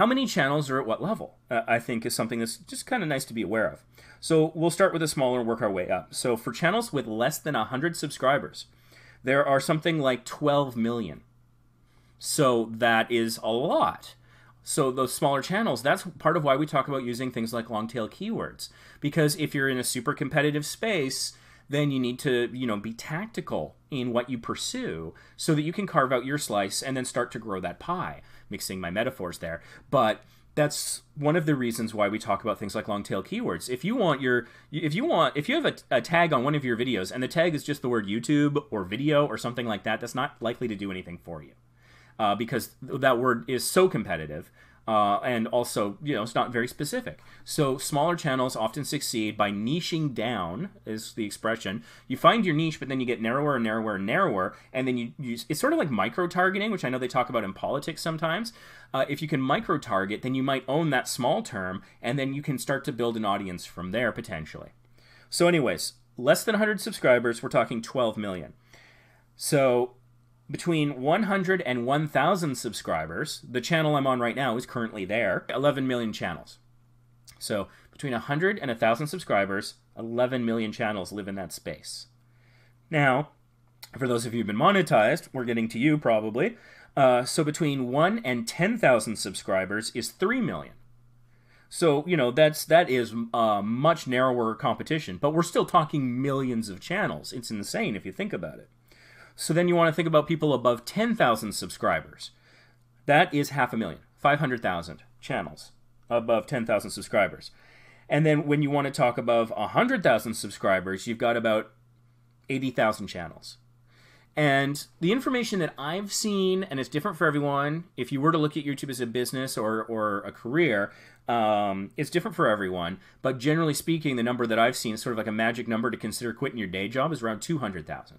how many channels are at what level, I think is something that's just kind of nice to be aware of. So we'll start with a smaller and work our way up. So for channels with less than 100 subscribers, there are something like 12 million. So that is a lot. So those smaller channels, that's part of why we talk about using things like long tail keywords. Because if you're in a super competitive space, then you need to, be tactical in what you pursue so that you can carve out your slice and then start to grow that pie. Mixing my metaphors there. But that's one of the reasons why we talk about things like long tail keywords. If you have a tag on one of your videos and the tag is just the word YouTube or video or something like that, that's not likely to do anything for you. Because that word is so competitive, and also, it's not very specific. So smaller channels often succeed by niching down, is the expression. You find your niche, but then you get narrower and narrower and narrower, and then it's sort of like micro-targeting, which I know they talk about in politics sometimes. If you can micro-target, then you might own that small term, and then you can start to build an audience from there, potentially. So anyways, less than 100 subscribers, we're talking 12 million. So between 100 and 1,000 subscribers, the channel I'm on right now is currently there, 11 million channels. So between 100 and 1,000 subscribers, 11 million channels live in that space. Now, for those of you who've been monetized, we're getting to you probably. So between 1 and 10,000 subscribers is 3 million. So, that is a much narrower competition, but we're still talking millions of channels. It's insane if you think about it. So then you want to think about people above 10,000 subscribers. That is 500,000, 500,000 channels above 10,000 subscribers. And then when you want to talk above 100,000 subscribers, you've got about 80,000 channels. And the information that I've seen, and it's different for everyone, if you were to look at YouTube as a business or a career, it's different for everyone. But generally speaking, the number that I've seen is sort of like a magic number to consider quitting your day job is around 200,000.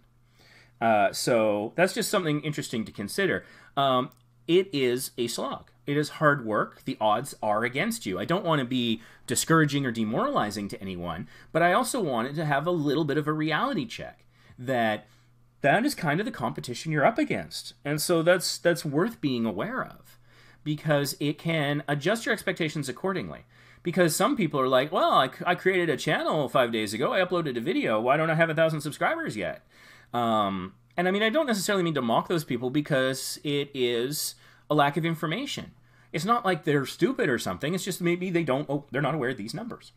So that's just something interesting to consider. It is a slog. It is hard work. The odds are against you. I don't want to be discouraging or demoralizing to anyone, but I also wanted to have a little bit of a reality check that is kind of the competition you're up against. And so that's worth being aware of, because it can adjust your expectations accordingly. Because some people are like, well, I created a channel 5 days ago. I uploaded a video. Why don't I have 1,000 subscribers yet? And I mean, I don't necessarily mean to mock those people, because it is a lack of information. It's not like they're stupid or something. It's just maybe they're not aware of these numbers.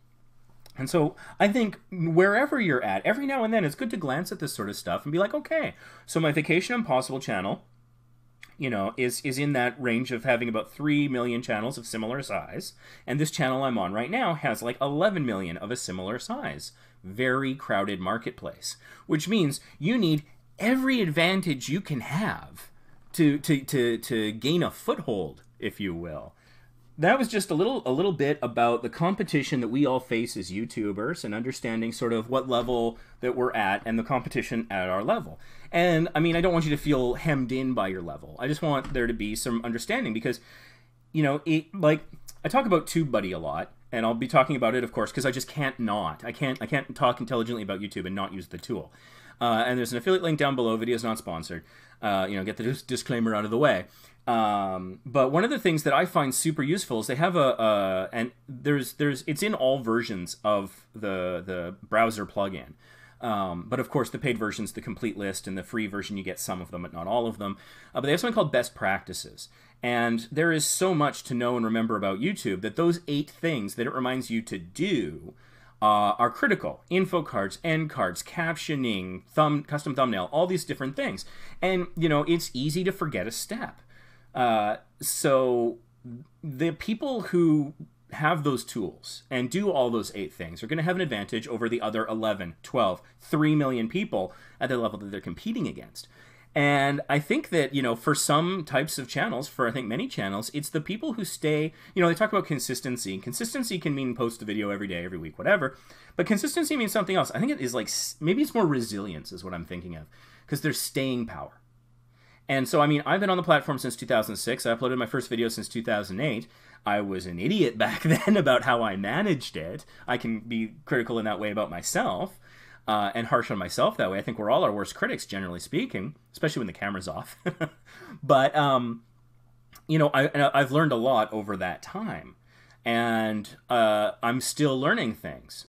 And so I think wherever you're at, every now and then it's good to glance at this sort of stuff and be like, okay, so my Vacation Impossible channel, is in that range of having about 3 million channels of similar size. And this channel I'm on right now has like 11 million of a similar size. Very crowded marketplace, which means you need every advantage you can have to gain a foothold, if you will. That was just a little bit about the competition that we all face as YouTubers and understanding sort of what level that we're at and the competition at our level. And I mean, I don't want you to feel hemmed in by your level. I just want there to be some understanding, because, I talk about TubeBuddy a lot, and I'll be talking about it, of course, because I just can't not. I can't talk intelligently about YouTube and not use the tool. And there's an affiliate link down below. Video's not sponsored. Get the disclaimer out of the way. But one of the things that I find super useful is they have it's in all versions of the browser plugin. But of course, the paid version's the complete list, and the free version, you get some of them, but not all of them. But they have something called best practices. And there is so much to know and remember about YouTube that those 8 things that it reminds you to do are critical. Info cards, end cards, captioning, custom thumbnail, all these different things. And, it's easy to forget a step. So the people who have those tools and do all those 8 things are going to have an advantage over the other 11, 12, 3 million people at the level that they're competing against. And I think that, for some types of channels, for I think many channels, it's the people who stay, they talk about consistency. Consistency can mean post a video every day, every week, whatever. But consistency means something else. I think it is maybe it's more resilience is what I'm thinking of, because there's staying power. And so, I mean, I've been on the platform since 2006. I uploaded my first video since 2008. I was an idiot back then about how I managed it. I can be critical in that way about myself. And harsh on myself that way. I think we're all our worst critics, generally speaking, especially when the camera's off. But I've learned a lot over that time, and I'm still learning things.